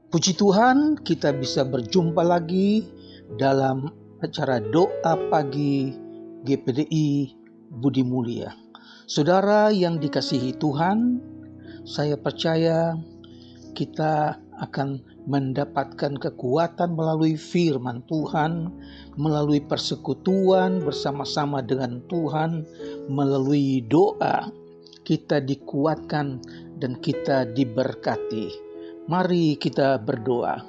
Puji Tuhan, kita bisa berjumpa lagi dalam acara doa pagi GPDI Budi Mulia. Saudara yang dikasihi Tuhan, saya percaya kita akan mendapatkan kekuatan melalui firman Tuhan, melalui persekutuan bersama-sama dengan Tuhan, melalui doa kita dikuatkan dan kita diberkati. Mari kita berdoa.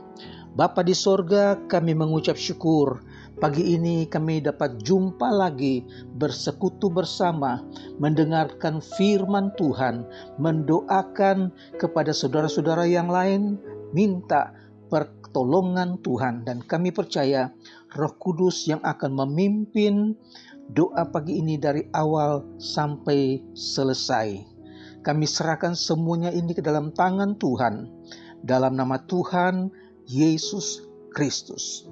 Bapa di sorga, kami mengucap syukur. Pagi ini kami dapat jumpa lagi, bersekutu bersama, mendengarkan firman Tuhan, mendoakan kepada saudara-saudara yang lain, minta pertolongan Tuhan. Dan kami percaya Roh Kudus yang akan memimpin doa pagi ini dari awal sampai selesai. Kami serahkan semuanya ini ke dalam tangan Tuhan. Dalam nama Tuhan Yesus Kristus.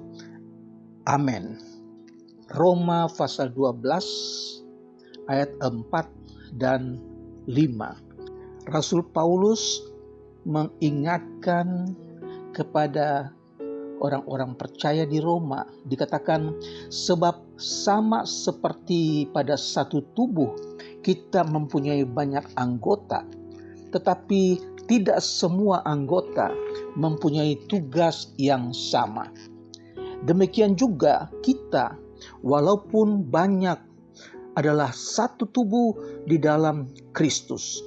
Amin. Roma pasal 12 ayat 4 dan 5. Rasul Paulus mengingatkan kepada orang-orang percaya di Roma. Dikatakan sebab sama seperti pada satu tubuh kita mempunyai banyak anggota, tetapi tidak semua anggota mempunyai tugas yang sama. Demikian juga kita, walaupun banyak, adalah satu tubuh di dalam Kristus.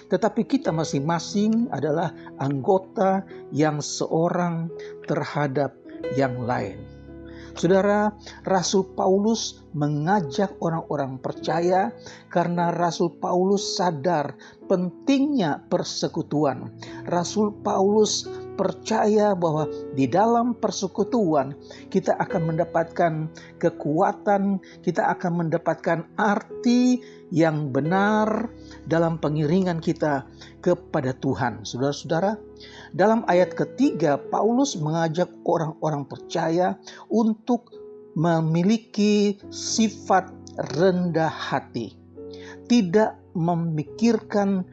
Tetapi kita masing-masing adalah anggota yang seorang terhadap yang lain. Saudara, Rasul Paulus mengajak orang-orang percaya karena Rasul Paulus sadar pentingnya persekutuan. Rasul Paulus percaya bahwa di dalam persekutuan kita akan mendapatkan kekuatan, kita akan mendapatkan arti yang benar dalam pengiringan kita kepada Tuhan. Saudara-saudara, dalam ayat ketiga Paulus mengajak orang-orang percaya untuk memiliki sifat rendah hati, tidak memikirkan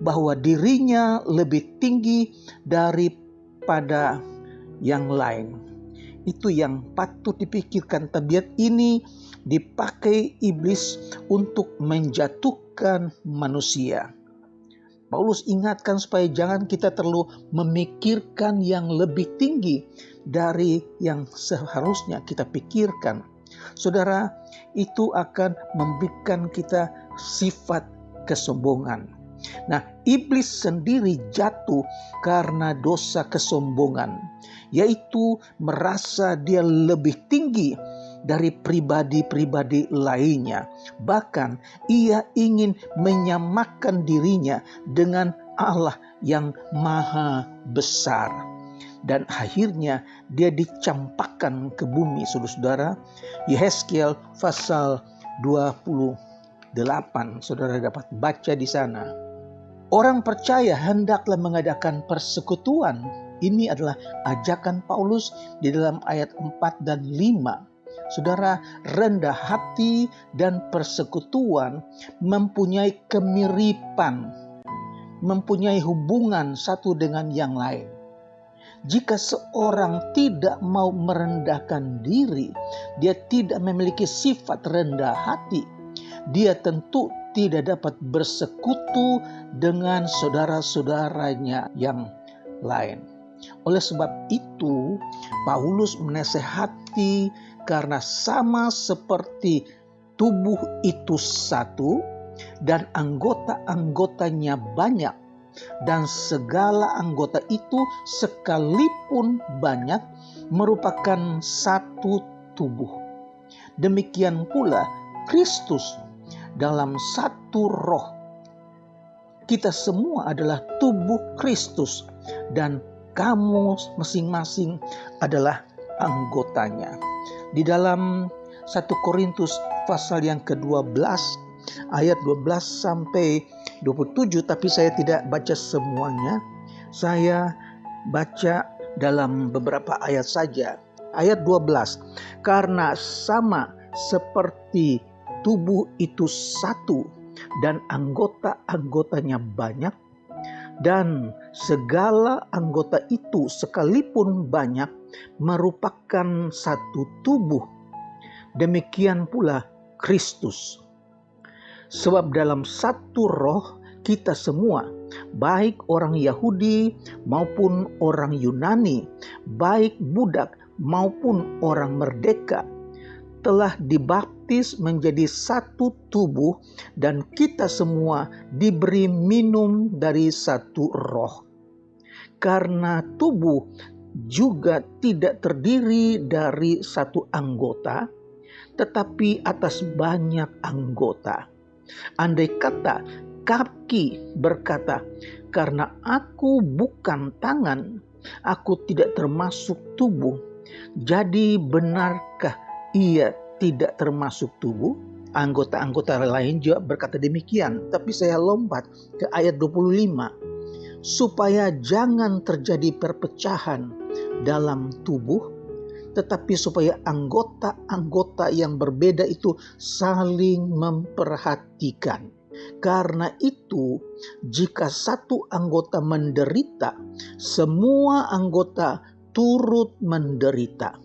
bahwa dirinya lebih tinggi daripada yang lain. Itu yang patut dipikirkan. Tabiat ini dipakai iblis untuk menjatuhkan manusia. Paulus ingatkan supaya jangan kita terlalu memikirkan yang lebih tinggi dari yang seharusnya kita pikirkan. Saudara, itu akan memberikan kita sifat kesombongan. Nah, iblis sendiri jatuh karena dosa kesombongan, yaitu merasa dia lebih tinggi dari pribadi-pribadi lainnya. Bahkan ia ingin menyamakan dirinya dengan Allah yang maha besar. Dan akhirnya dia dicampakkan ke bumi, saudara-saudara. Yehezkiel pasal 28, saudara dapat baca di sana. Orang percaya hendaklah mengadakan persekutuan. Ini adalah ajakan Paulus di dalam ayat 4 dan 5. Saudara, rendah hati dan persekutuan mempunyai kemiripan, mempunyai hubungan satu dengan yang lain. Jika seorang tidak mau merendahkan diri, dia tidak memiliki sifat rendah hati, dia tentu tidak dapat bersekutu dengan saudara-saudaranya yang lain. Oleh sebab itu, Paulus menasihati karena sama seperti tubuh itu satu dan anggota-anggotanya banyak, dan segala anggota itu sekalipun banyak merupakan satu tubuh. Demikian pula Kristus dalam satu roh. Kita semua adalah tubuh Kristus dan kamu masing-masing adalah anggotanya. Di dalam 1 Korintus pasal yang ke-12 ayat 12 sampai 27, tapi saya tidak baca semuanya. Saya baca dalam beberapa ayat saja. Ayat 12, karena sama seperti tubuh itu satu dan anggota-anggotanya banyak, Dan segala anggota itu sekalipun banyak merupakan satu tubuh. Demikian pula Kristus. Sebab dalam satu roh kita semua, baik orang Yahudi maupun orang Yunani, baik budak maupun orang merdeka, telah dibaptis menjadi satu tubuh, dan kita semua diberi minum dari satu roh. Karena tubuh juga tidak terdiri dari satu anggota, tetapi atas banyak anggota. Andai kata kaki berkata, "Karena aku bukan tangan, aku tidak termasuk tubuh." Jadi benarkah ia tidak termasuk tubuh? Anggota-anggota lain juga berkata demikian. Tapi saya lompat ke ayat 25. Supaya jangan terjadi perpecahan dalam tubuh, tetapi supaya anggota-anggota yang berbeda itu saling memperhatikan. Karena itu, jika satu anggota menderita, semua anggota turut menderita.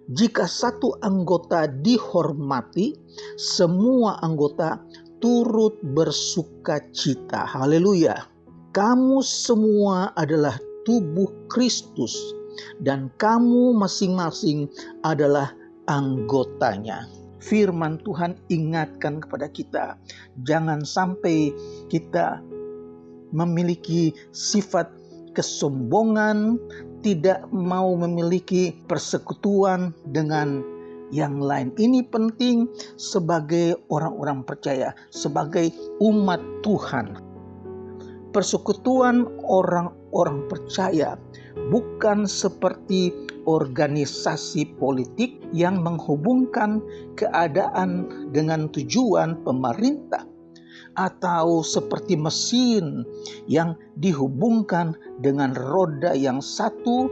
Jika satu anggota dihormati, semua anggota turut bersukacita. Haleluya. Kamu semua adalah tubuh Kristus, dan kamu masing-masing adalah anggotanya. Firman Tuhan ingatkan kepada kita, jangan sampai kita memiliki sifat kesombongan, tidak mau memiliki persekutuan dengan yang lain. Ini penting sebagai orang-orang percaya, sebagai umat Tuhan. Persekutuan orang-orang percaya bukan seperti organisasi politik yang menghubungkan keadaan dengan tujuan pemerintah, atau seperti mesin yang dihubungkan dengan roda yang satu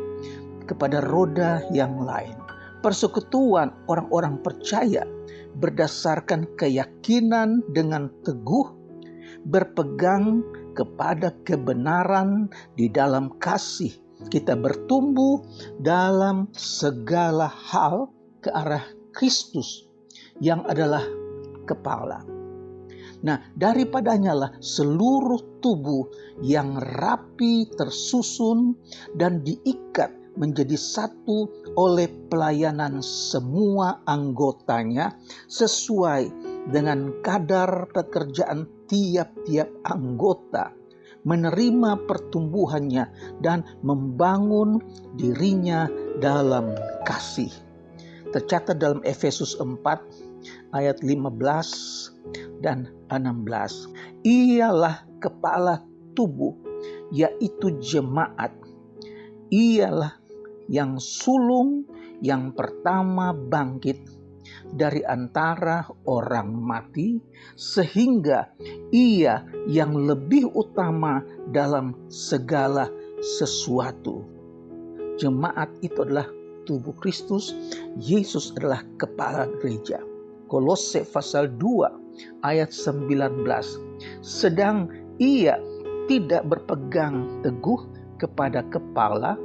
kepada roda yang lain. Persekutuan orang-orang percaya berdasarkan keyakinan dengan teguh, berpegang kepada kebenaran di dalam kasih. Kita bertumbuh dalam segala hal ke arah Kristus yang adalah kepala. Nah, daripadanya lah seluruh tubuh yang rapi tersusun dan diikat menjadi satu oleh pelayanan semua anggotanya sesuai dengan kadar pekerjaan tiap-tiap anggota, menerima pertumbuhannya dan membangun dirinya dalam kasih. Tercatat dalam Efesus 4 ayat 15 dan 16. Ialah kepala tubuh, yaitu jemaat. Ialah yang sulung yang pertama bangkit dari antara orang mati, sehingga ia yang lebih utama dalam segala sesuatu. Jemaat itu adalah tubuh Kristus. Yesus adalah kepala gereja. Kolose pasal 2 ayat 19. Sedang ia tidak berpegang teguh kepada kepala,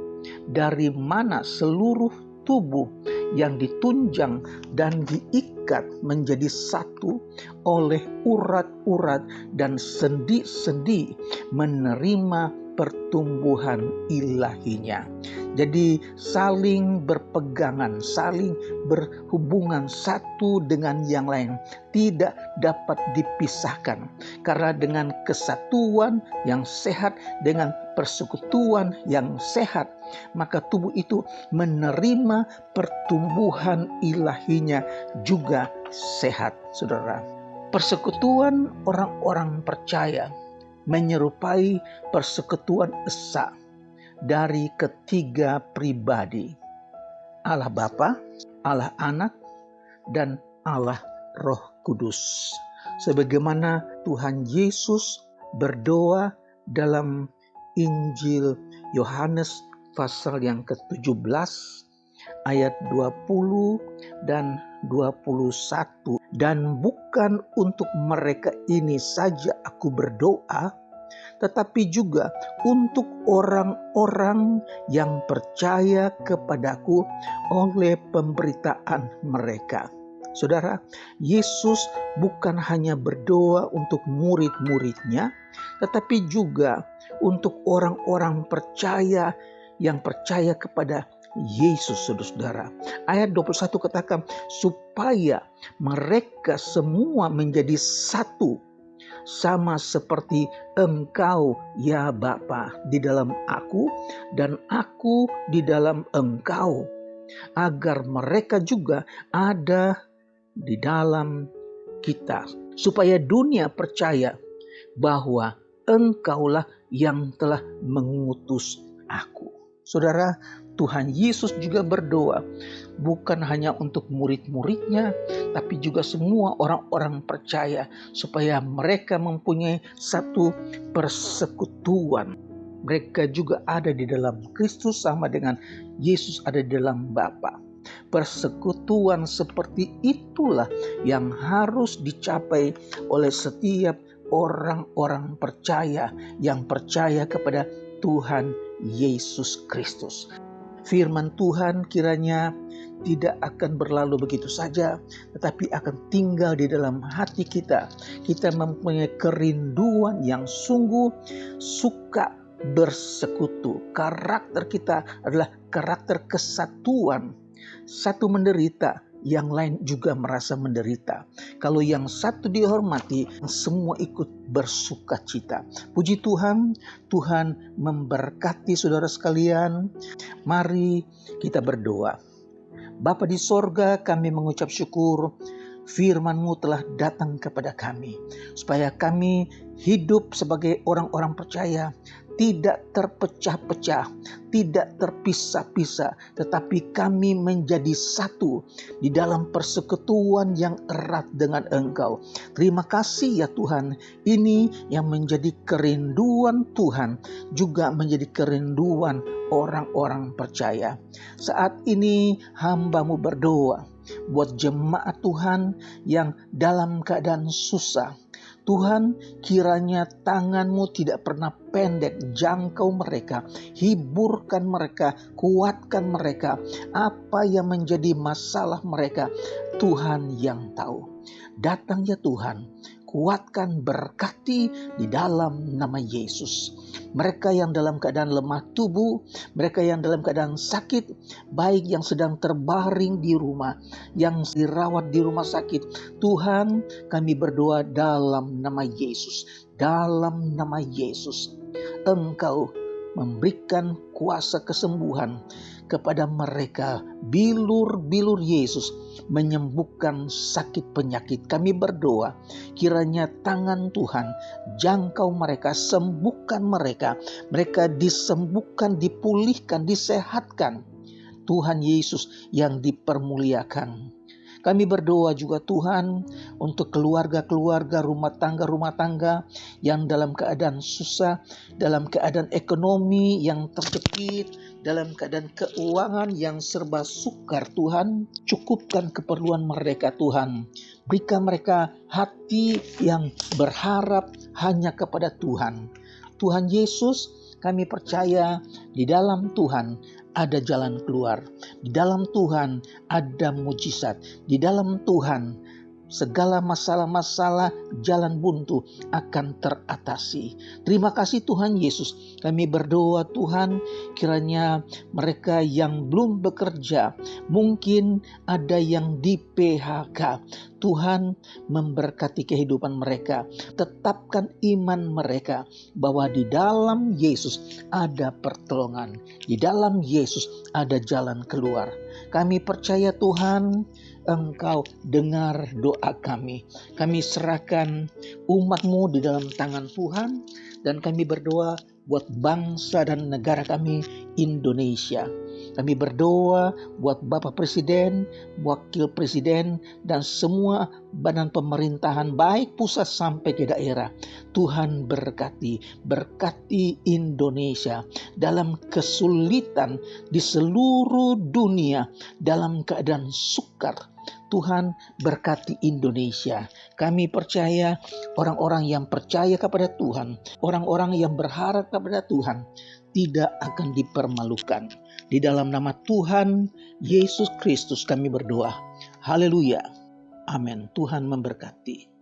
dari mana seluruh tubuh yang ditunjang dan diikat menjadi satu oleh urat-urat dan sendi-sendi menerima pertumbuhan ilahinya. Jadi saling berpegangan, saling berhubungan satu dengan yang lain, tidak dapat dipisahkan. Karena dengan kesatuan yang sehat, dengan persekutuan yang sehat, maka tubuh itu menerima pertumbuhan ilahinya juga sehat, saudara. Persekutuan orang-orang percaya menyerupai persekutuan esa dari ketiga pribadi, Allah Bapa, Allah Anak, dan Allah Roh Kudus. Sebagaimana Tuhan Yesus berdoa dalam Injil Yohanes pasal yang ke-17 ayat 20 dan 21. Dan bukan untuk mereka ini saja aku berdoa, tetapi juga untuk orang-orang yang percaya kepadaku oleh pemberitaan mereka. Saudara, Yesus bukan hanya berdoa untuk murid-muridnya, tetapi juga untuk orang-orang percaya yang percaya kepada Yesus, saudara. Ayat 21 katakan, supaya mereka semua menjadi satu, sama seperti Engkau, ya Bapa, di dalam aku dan aku di dalam Engkau, agar mereka juga ada di dalam kita, supaya dunia percaya bahwa Engkaulah yang telah mengutus aku. Saudara, Tuhan Yesus juga berdoa bukan hanya untuk murid-muridnya, tapi juga semua orang-orang percaya, supaya mereka mempunyai satu persekutuan. Mereka juga ada di dalam Kristus sama dengan Yesus ada di dalam Bapa. Persekutuan seperti itulah yang harus dicapai oleh setiap orang-orang percaya yang percaya kepada Tuhan Yesus Kristus. Firman Tuhan kiranya tidak akan berlalu begitu saja, tetapi akan tinggal di dalam hati kita. Kita mempunyai kerinduan yang sungguh suka bersekutu. Karakter kita adalah karakter kesatuan. Satu menderita, yang lain juga merasa menderita. Kalau yang satu dihormati, semua ikut bersuka cita. Puji Tuhan, Tuhan memberkati saudara sekalian. Mari kita berdoa. Bapa di sorga, kami mengucap syukur firman-Mu telah datang kepada kami, supaya kami hidup sebagai orang-orang percaya, tidak terpecah-pecah, tidak terpisah-pisah, tetapi kami menjadi satu di dalam persekutuan yang erat dengan Engkau. Terima kasih ya Tuhan, ini yang menjadi kerinduan Tuhan, juga menjadi kerinduan orang-orang percaya. Saat ini hamba-Mu berdoa buat jemaat Tuhan yang dalam keadaan susah. Tuhan, kiranya tangan-Mu tidak pernah pendek, jangkau mereka, hiburkan mereka, kuatkan mereka. Apa yang menjadi masalah mereka, Tuhan yang tahu. Datang ya Tuhan, kuatkan, berkati di dalam nama Yesus. Mereka yang dalam keadaan lemah tubuh, mereka yang dalam keadaan sakit, baik yang sedang terbaring di rumah, yang dirawat di rumah sakit, Tuhan, kami berdoa dalam nama Yesus. Dalam nama Yesus, Engkau memberikan kuasa kesembuhan kepada mereka. Bilur-bilur Yesus menyembuhkan sakit penyakit. Kami berdoa kiranya tangan Tuhan jangkau mereka, sembuhkan mereka. Mereka disembuhkan, dipulihkan, disehatkan. Tuhan Yesus yang dipermuliakan. Kami berdoa juga Tuhan untuk keluarga-keluarga, rumah tangga yang dalam keadaan susah, dalam keadaan ekonomi yang terjepit, dalam keadaan keuangan yang serba sukar. Tuhan, cukupkan keperluan mereka Tuhan. Berikan mereka hati yang berharap hanya kepada Tuhan. Tuhan Yesus, kami percaya di dalam Tuhan ada jalan keluar. Di dalam Tuhan ada mujizat. Di dalam Tuhan segala masalah-masalah jalan buntu akan teratasi. Terima kasih Tuhan Yesus. Kami berdoa Tuhan, kiranya mereka yang belum bekerja, mungkin ada yang di PHK. Tuhan memberkati kehidupan mereka. Tetapkan iman mereka bahwa di dalam Yesus ada pertolongan. Di dalam Yesus ada jalan keluar. Kami percaya Tuhan, Engkau dengar doa kami. Kami serahkan umat-Mu di dalam tangan Tuhan. Dan kami berdoa buat bangsa dan negara kami Indonesia. Kami berdoa buat Bapak Presiden, Wakil Presiden, dan semua badan pemerintahan baik pusat sampai ke daerah. Tuhan berkati Indonesia dalam kesulitan di seluruh dunia, dalam keadaan sukar. Tuhan berkati Indonesia. Kami percaya orang-orang yang percaya kepada Tuhan, orang-orang yang berharap kepada Tuhan tidak akan dipermalukan. Di dalam nama Tuhan Yesus Kristus kami berdoa. Haleluya. Amin. Tuhan memberkati.